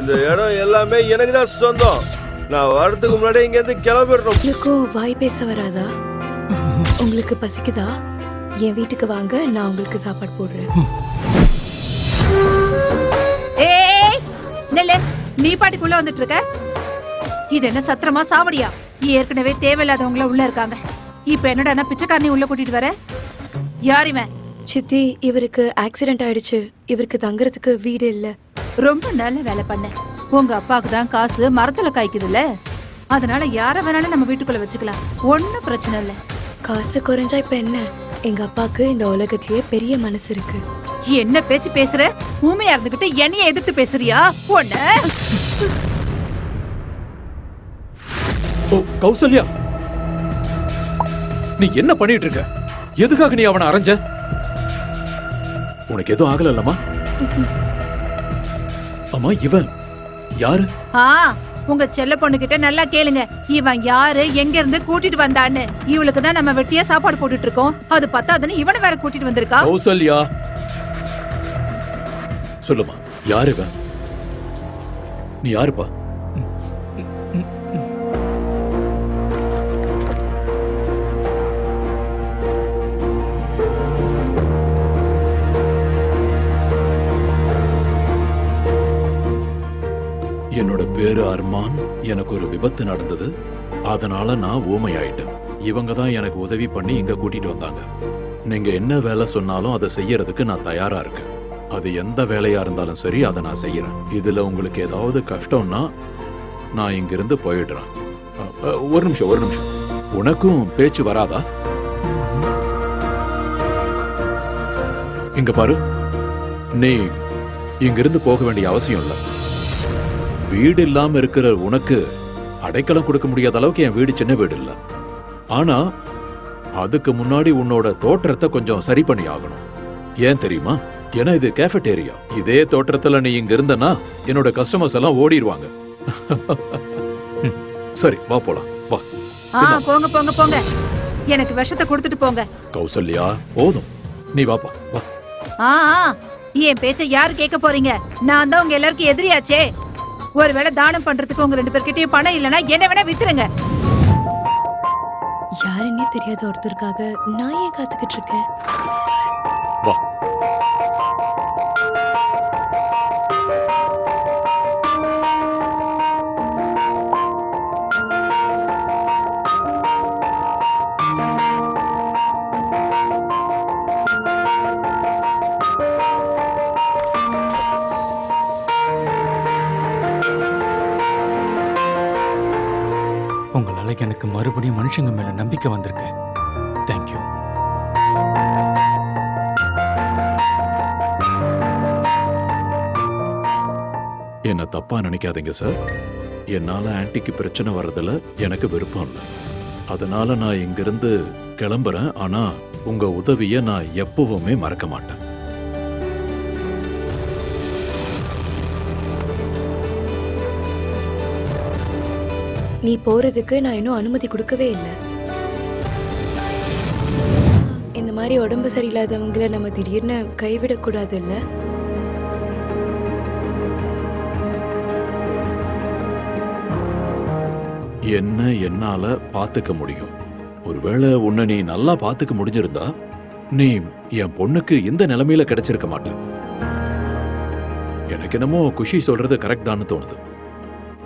இந்த இடம் எல்லாமே எனக்கு தான் சொந்தம். நான் வரதுக்கு முன்னாடி இங்க இருந்து கிளம்பிடணும். உங்களுக்கும் வாய் பேச வராதா? உங்களுக்கு பசிக்குதா? என் வீட்டுக்கு வாங்க, நான் உங்களுக்கு சாப்பாடு போடுறேன். ஏய் நெல்லே, நீ பாட்டுக்குள்ள வந்துட்டு இருக்க. இது என்ன சத்திரமா சாவடியா? ஏற்கனவே தேவையில்லாதவங்கள உள்ள இருக்காங்க. இப்ப என்னடா பிச்சைக்காரனி உள்ள கூட்டிட்டு வர? யார் இவன்? சித்தி, இவருக்கு ஆக்சிடென்ட் ஆயிடுச்சு. இவருக்கு தங்குறதுக்கு வீடு இல்ல. ரொம்ப நல்ல வேலை பண்ண. உங்க அப்பாவுக்கு தான் காசு மரத்துல காய்க்குதுல்ல, அதனால யார வேணாலும் நம்ம வீட்டுக்குள்ள வச்சுக்கலாம். ஒன்னும் பிரச்சனை இல்ல. காசு குறைஞ்சா இப்ப என்ன? எங்க அப்பாக்கு இந்த உலகத்திலேயே பெரிய மனசு இருக்கு. என்ன பேச்சு பேசுற? ஊமையா இருந்துகிட்டு என்னைய எதிர்த்து பேசுறியா? பொண்ண கௌசல்யா, நீ என்ன பண்ணிட்டு இருக்க? எதுக்காக நீ அவனை அரைஞ்ச? உனக்கு எதுவும் ஆகலல்லமா? அம்மா, இவன் யாரு? உங்க செல்ல பொண்ணு கிட்ட நல்லா கேளுங்க. இவன் யாரு, எங்க இருந்து கூட்டிட்டு வந்தான்னு. இவளுக்கு தான் நம்ம வெட்டியா சாப்பாடு போட்டுட்டு இருக்கோம். அது பத்தாதுன்னு இவனை வேற கூட்டிட்டு வந்திருக்கா. கௌசல்யா, சொல்லுமா, யாரு இவன்? நீ யாருப்பா? என்னோட பேரு அர்மான். எனக்கு ஒரு விபத்து நடந்தது, அதனால நான் ஊமையாயிட்டேன். இவங்க தான் எனக்கு உதவி பண்ணி இங்க கூட்டிட்டு வந்தாங்க. நீங்க என்ன வேலை சொன்னாலும் அதை செய்யறதுக்கு நான் தயாரா இருக்கேன். அது எந்த வேலையா இருந்தாலும் சரி, அதை நான் செய்யறேன். இதுல உங்களுக்கு ஏதாவது கஷ்டம்னா நான் இங்கிருந்து போயிடுறேன். ஒரு நிமிஷம். உனக்கும் பேச்சு வராதா? இங்க பாரு, நீ இங்கிருந்து போக வேண்டிய அவசியம் இல்லை. வீடு இல்லாம இருக்கிற உனக்கு அடைக்கலம் கொடுக்க முடியாத அளவுக்கு என் வீடு சின்ன வீடு இல்ல. ஆனா அதுக்கு முன்னாடி உன்னோட தோற்றத்தை கொஞ்சம் சரி பண்ணி ஆகணும். ஏன் தெரியுமா? ஏன்னா இது கேஃபெட்டேரியா. இதே தோற்றத்துல நீ இங்க இருந்தனா என்னோட கஸ்டமர்ஸ் எல்லாம் ஓடிடுவாங்க. சரி, வா போலாம், வா. போங்க போங்க போங்க, எனக்கு விஷத்தை கொடுத்துட்டு போங்க. கௌசல்யா, போதும், நீ வாப்பா, வா. என் பேச்ச யாரு கேட்க போறீங்க? நான் தான் உங்க எல்லாருக்கும் எதிரியாச்சே. ஒருவேளை தானம் பண்றதுக்கு உங்க 2 பேர்கிட்டயும் பணம் இல்லனா என்ன வேணா வித்துருங்க. யாருன்னே தெரியாத ஒருத்தருக்காக நான் ஏன் காத்துக்கிட்டு இருக்கேன்? வா. உங்களால எனக்கு மறுபடியும் மனுஷங்க மேல நம்பிக்கை வந்திருக்கு. தேங்க்யூ. என்ன தப்பா நினைக்காதீங்க சார். என்னால ஆன்ட்டிக்கு பிரச்சனை வர்றதுல எனக்கு விருப்பம் இல்லை. அதனால நான் இங்கிருந்து கிளம்புறேன். ஆனா உங்க உதவிய நான் எப்பவுமே மறக்க மாட்டேன். நீ போறதுக்கு நான் இன்னும் அனுமதி கொடுக்கவே இல்லை. இந்த மாதிரி உடம்பு சரியில்லாதவங்களை நம்ம திடீர்னு கைவிடக்கூடாது இல்ல? என்ன என்னால பாத்துக்க முடியும். ஒருவேளை உன்னை நீ நல்லா பாத்துக்க முடிஞ்சிருந்தா நீ என் பொண்ணுக்கு இந்த நிலைமையில கிடைச்சிருக்க மாட்ட. எனக்கு என்னமோ குஷி சொல்றது கரெக்ட் தான்னு தோணுது.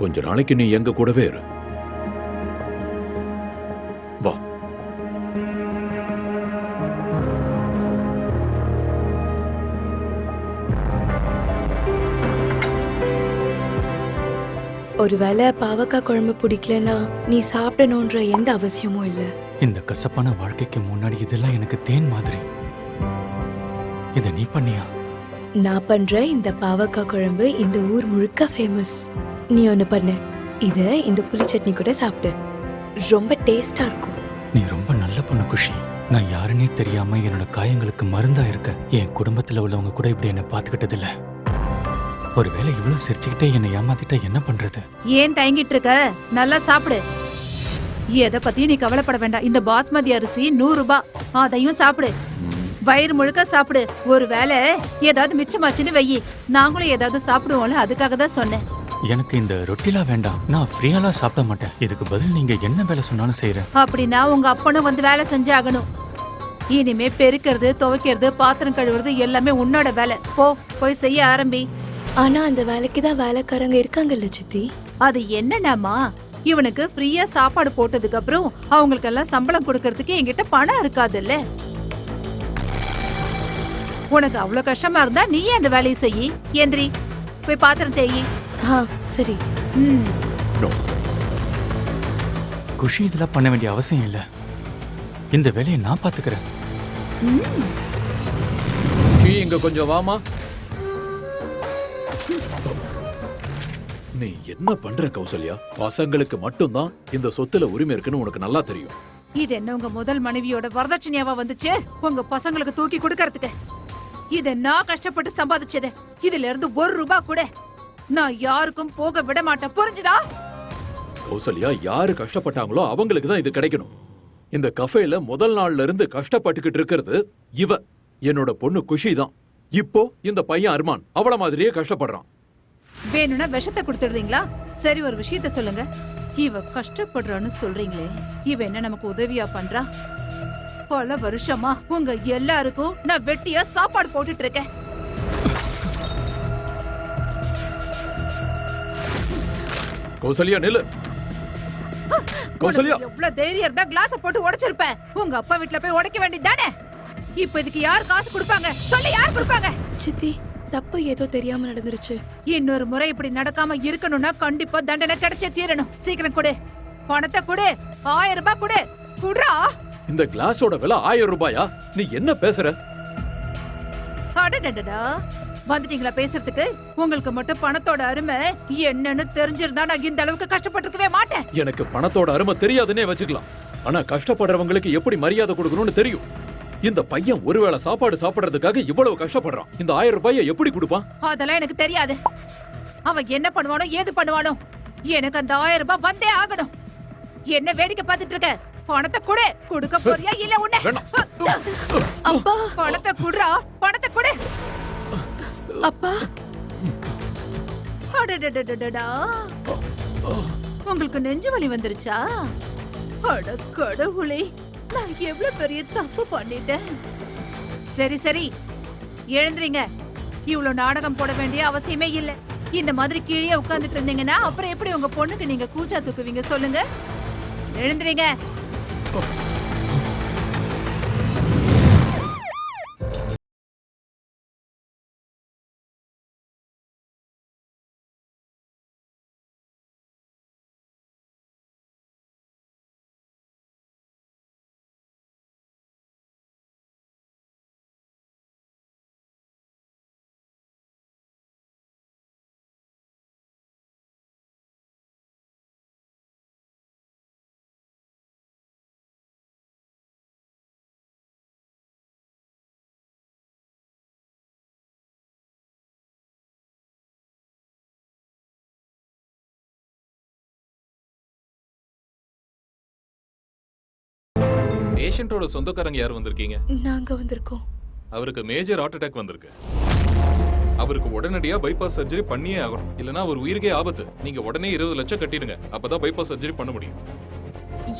கொஞ்ச நாளைக்கு நீ எங்க கூடவே இரு. வா. ஒருவேளை பாவக்காய் குழம்பு பிடிக்கலன்னா நீ சாப்பிடணும்ன்ற எந்த அவசியமும் இல்லை. இந்த கசப்பான வாழ்க்கைக்கு முன்னாடி இதெல்லாம் எனக்கு தேன் மாதிரி. இத நீ பண்ணியா? நான் பண்ற இந்த பாவக்காய் குழம்பு இந்த ஊர் முழுக்க ஃபேமஸ். நீ ஒண்ணு பண்ணு, இத இந்த புளி சட்னி கூட சாப்பிடு. ரொம்ப டேஸ்டா இருக்கும். நீ ரொம்ப நல்ல பொண்ணு குஷி. நான் யாருன்னே தெரியாம என்னோட காயங்களுக்கு மருந்தா இருக்க. என் குடும்பத்துல உள்ளவங்க கூட இப்படி என்ன பாத்துக்கிட்டது இல்ல. ஒருவேளை இவ்வளவு சிரிச்சுக்கிட்டே என்னை ஏமாத்திட்டா என்ன பண்றது? ஏன் தயங்கிட்டு இருக்க? நல்லா சாப்பிடு. எதை பத்தியும் நீ கவலைப்பட வேண்டாம். இந்த பாஸ்மதி அரிசி 100 ரூபாய், அதையும் சாப்பிடு. வயிறு முழுக்க சாப்பிடு. ஒருவேளை ஏதாவது மிச்சமாச்சுன்னு வெயி, நாங்களும் ஏதாவது சாப்பிடுவோம்ல, அதுக்காக தான் சொன்னேன். எனக்கு இந்த ரொட்டிலாம் வேண்டாம். நான் ஃப்ரீயாலாம் சாப்பிட மாட்டேன். இதுக்கு பதில் நீங்க என்ன வேலை சொன்னாலும் செய்யறேன். அப்படின்னா உங்க அப்பனும் வந்து வேலை செஞ்சு ஆகணும். இனிமே பெருக்கிறது, துவைக்கிறது, பாத்திரம் கழுவுறது எல்லாமே உன்னோட வேலை. போய் செய்ய ஆரம்பி. ஆனா அந்த வேலைக்கு தான் வேலைக்காரங்க இருக்காங்கல்ல சித்தி. அது என்னன்னாமா, இவனுக்கு ஃப்ரீயா சாப்பாடு போட்டதுக்கு அப்புறம் அவங்களுக்கெல்லாம் சம்பளம் கொடுக்கறதுக்கு என்கிட்ட பணம் இருக்காதுல்ல. உனக்கு அவ்வளவு கஷ்டமா இருந்தா நீயே அந்த வேலையை செய்யி. எந்திரி, போய் பாத்திரம் தேயி. சரி. No. குஷி இதெல்லாம் பண்ண வேண்டிய அவசியம் இல்ல. இந்த வேலையை நான் பாத்துக்கிறேன். இங்க கொஞ்சம் வாமா. நீ என்ன பண்ற கௌசல்யா? பசங்களுக்கு மட்டும்தான் இந்த சொத்துல உரிமை இருக்குன்னு உனக்கு நல்லா தெரியும். இது என்ன உங்க முதல் மனைவியோட வரதட்சணையாவா வந்துச்சு உங்க பசங்களுக்கு தூக்கி கொடுக்கறதுக்கு? இத நான் கஷ்டப்பட்டு சம்பாதிச்சது. இதுல இருந்து 1 ரூபாய் கூட நான் யாருக்கும் போக விட மாட்டேன், புரிஞ்சுதா? கௌசல்யா, யாரு கஷ்டப்பட்டாங்களோ அவங்களுக்கு தான் இது கிடைக்கணும். இந்த கஃபேல முதல் நாள்ல இருந்து கஷ்டப்பட்டுக்கிட்டு இருக்கிறது இவ என்னோட பொண்ணு குஷி தான். இப்போ இந்த பையன் அர்மான் அவள மாதிரியே கஷ்டப்படுறான். வேணும்னா விஷத்தை கொடுத்துடுறீங்களா? சரி, ஒரு விஷயத்த சொல்லுங்க. இவ கஷ்டப்படுறான்னு சொல்றீங்களே, இவ என்ன நமக்கு உதவியா பண்றா? பல வருஷமா உங்க எல்லாருக்கும் நான் வெட்டியா சாப்பாடு போட்டுட்டு இருக்கேன். கௌசல்யா நில்லு. கௌசல்யா, எவ்வளவு தைரியம் இருந்தா கிளாஸ போட்டு உடைச்சிருப்பேன். உங்க அப்பா வீட்ல போய் உடைக்க வேண்டியதானே? இப்ப இதுக்கு யார் காசு கொடுப்பாங்க? சொல்லு, யார் கொடுப்பாங்க? சித்தி, தப்பு ஏதோ தெரியாம நடந்துருச்சு. இன்னொரு முறை இப்படி நடக்காம இருக்கணும்னா கண்டிப்பா தண்டனை கிடைச்சே தீரணும். சீக்கிரம் கொடு, பணத்தை கொடு. 1000 ரூபாய் கொடு. குடுறா. இந்த கிளாஸோட விலை 1000 ரூபாயா? நீ என்ன பேசுற? அடடடடா, வந்துட்டீங்களா பேசுறதுக்கு? உங்களுக்கு மட்டும் பணத்தோட அருமை என்னன்னு தெரிஞ்சிருந்தா நான் இந்த அளவுக்கு கஷ்டப்பட்டிருக்கவே மாட்டேன். எனக்கு பணத்தோட அருமை தெரியாதுன்னே வச்சுக்கலாம். ஆனா கஷ்டப்படுறவங்களுக்கு எப்படி மரியாதை கொடுக்கணும்னு தெரியும். இந்த பையன் ஒருவேளை சாப்பாடு சாப்பிடுறதுக்காக இவ்வளவு கஷ்டப்படுறான். இந்த 1000 ரூபாயை எப்படி கொடுப்பான்? அதெல்லாம் எனக்கு தெரியாது. அவன் என்ன பண்ணுவானோ ஏது பண்ணுவானோ, எனக்கு அந்த 1000 ரூபாய் வந்தே ஆகணும். என்ன வேடிக்கை பார்த்துட்டு இருக்க? பணத்தை கொடு. கொடுக்க போறியா இல்ல உன்னை? அப்பா, பணத்தை குடுறா, பணத்தை கொடு. அப்பா. அடடடடடடா, உங்களுக்கு நெஞ்சு வலி வந்துருச்சா? அட கடவுளே, நான் எவ்வளவு பெரிய தப்பு பண்ணிட்டேன். சரி சரி, எழுந்துறீங்க. இவ்வளவு நாடகம் போட வேண்டிய அவசியமே இல்ல. இந்த மாதிரி கீழே உட்கார்ந்துட்டு இருந்தீங்கன்னா அப்புறம் எப்படி உங்க பொண்ணுக்கு நீங்க கூச்சா தூக்குவீங்க சொல்லுங்க? எழுந்துறீங்க. பேஷண்டோட சொந்தக்காரங்க யார் வந்திருக்கீங்க? நாங்க வந்திருக்கோம். அவருக்கு மேஜர் ஹார்ட் அட்டாக் வந்திருக்கு. அவருக்கு உடனடியா பைபாஸ் சர்ஜரி பண்ணியே ஆகணும். இல்லனா அவர் உயிருக்கே ஆபத்து. நீங்க உடனே 20 லட்சம் கட்டிடுங்க. அப்பதான் பைபாஸ் சர்ஜரி பண்ண முடியும்.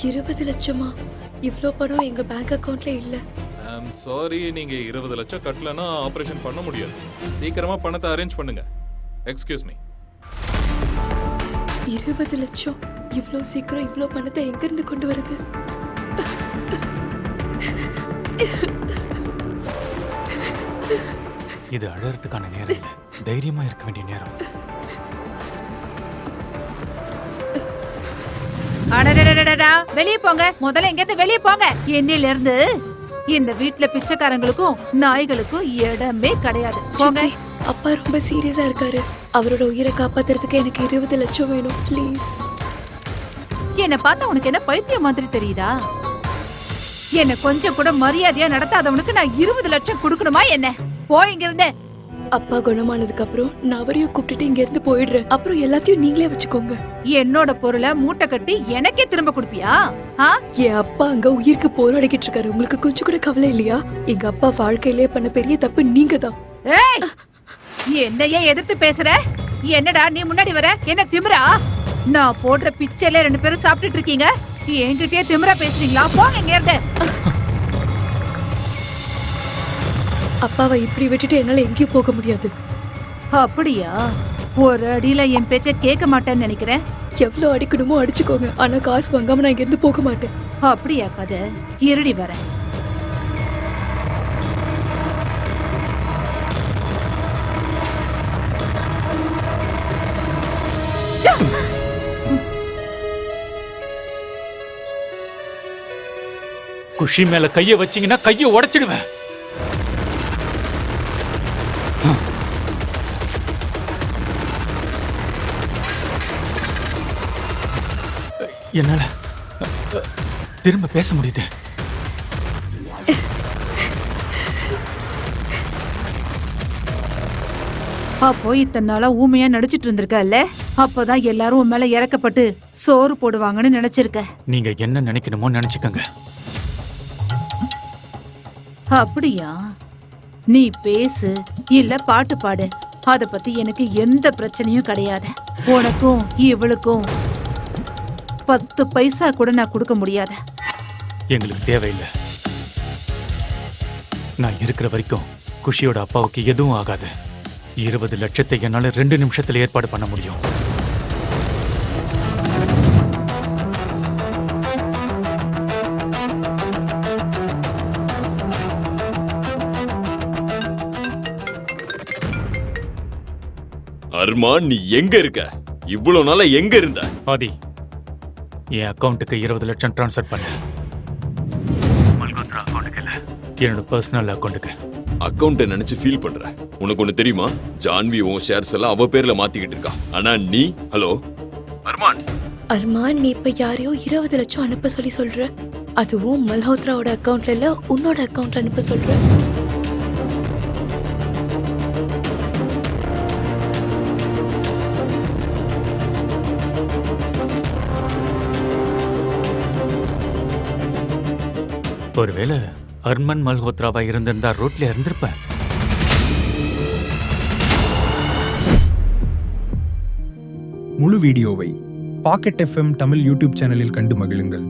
20 லட்சமா? இவ்ளோ பணம் எங்க பேங்க் அக்கவுண்ட்ல இல்ல. ஐம் சாரி, நீங்க 20 லட்சம் கட்டலனா ஆபரேஷன் பண்ண முடியாது. சீக்கிரமா பணத்தை அரேஞ்ச் பண்ணுங்க. Excuse me. 20 லட்சம்? இவ்ளோ சீக்கிரம் இவ்ளோ பணத்தை எங்க இருந்து கொண்டு வருது? இது அழறதுக்கான நேரம் இல்ல. தைரியமா இருக்க வேண்டிய நேரம். அடடடடடா, வெளிய போங்க. முதல்ல எங்க இருந்து வெளிய போங்க. என்னில இருந்து இந்த வீட்ல பிச்சைக்காரங்களுக்கும் நாய்களுக்கும் இடமே கிடையாது. போங்க. சித்தி, அப்பா ரொம்ப சீரியஸா இருக்காரு. அவரோட உயிரை காப்பாத்துறதுக்கு எனக்கு 20 லட்சம் வேணும், ப்ளீஸ். என்ன பார்த்தா உனக்கு என்ன பைத்தியம் மாதிரி தெரியுதா? என்ன கொஞ்சம் கூட மரியாதையா நடத்தாதவனுக்கு நான் 20 லட்சம் கொடுக்கணுமா என்ன? போய் இங்க இருந்து. அப்பா குணமானதுக்கு அப்புறம் நான் அவரையும் கூப்பிட்டுட்டு இங்க இருந்து போயிடுறேன். அப்புறம் எல்லாத்தையும் நீங்களே வச்சுக்கோங்க. என்னோட பொருளை மூட்டை கட்டி எனக்கே திரும்ப கொடுப்பியா? என் அப்பா அங்க உயிருக்கு போராடிக்கிட்டு இருக்காரு. உங்களுக்கு கொஞ்சம் கூட கவலை இல்லையா? எங்க அப்பா வாழ்க்கையிலே பண்ண பெரிய தப்பு நீங்க தான். ஏய், என்னையே எதிர்த்து பேசுற? என்னடா நீ முன்னாடி வர? என்ன திமிரா? நான் போடுற பிச்சையில 2 பேரும் சாப்பிட்டுட்டு இருக்கீங்க, என்கிட்டயே திமிரா பேசுறீங்களா? போங்க இங்க இருந்து. அப்பாவை இப்படி விட்டுட்டு என்னால எங்கேயும் போக முடியாது. அப்படியா? ஒரு அடியில என் பேச்ச கேட்க மாட்டேன்னு நினைக்கிறேன். எவ்வளவு அடிக்கணுமோ அடிச்சுக்கோங்க, ஆனா காசு வாங்காம நான் இங்க இருந்து போக மாட்டேன். அப்படியா கதை? இருடி வரேன். குஷி மேல கைய வச்சீங்கன்னா கைய உடைச்சிடுவேன். என்னால திரும்ப பேச முடியுது. அப்போ இத்தனை நாளா ஊமையா நடிச்சிட்டு இருந்திருக்கல்ல, அப்பதான் எல்லாரும் உன் மேல இறக்கப்பட்டு சோறு போடுவாங்கன்னு நினைச்சிருக்க. நீங்க என்ன நினைக்கணுமோ நினைச்சுக்கங்க. அப்படியா? நீ பேசு இல்ல பாட்டு பாடு, அத பத்தி எனக்கு எந்த பிரச்சனையும் கிடையாது. உனக்கும் இவளுக்கும் 10 பைசா கூட நான் கொடுக்க முடியாது. எங்களுக்கு தேவையில்லை. நான் இருக்கிற வரைக்கும் குஷியோட அப்பாவுக்கு எதுவும் ஆகாது. 20 லட்சத்தை என்னால 2 நிமிஷத்துல ஏற்பாடு பண்ண முடியும். அர்மான், நீ எங்க இருக்க? இவ்வளவு நாளா எங்க இருந்த? ஆதி, என் அக்கவுண்ட்டுக்கு 20 லட்சம் ட்ரான்ஸ்ஃபர் பண்ண. மல்கோத்ரா அக்கவுண்ட்டுக்கு இல்ல, என்னோட பர்சனல் அக்கவுண்ட்டுக்கு. அக்கவுண்ட நினைச்சு ஃபீல் பண்ற. உனக்கு ஒண்ணு தெரியுமா? ஜான்வி உன் ஷேர்ஸ் எல்லாம் அவ பேர்ல மாத்திக்கிட்டு இருக்கா. ஆனா நீ, ஹலோ அர்மான், அர்மான், நீ இப்ப யாரையோ 20 லட்சம் அனுப்ப சொல்ற. அதுவும் மல்ஹோத்ராவோட அக்கவுண்ட்ல இல்ல, உன்னோட அக்கவுண்ட்ல அனுப்ப சொல்ற. ஒருவேளை அர்மன் மல்ஹோத்ராவா இருந்திருந்தா ரோட்ல இருந்திருப்பேன். முழு வீடியோவை பாக்கெட் FM தமிழ் யூடியூப் சேனலில் கண்டு மகிழுங்கள்.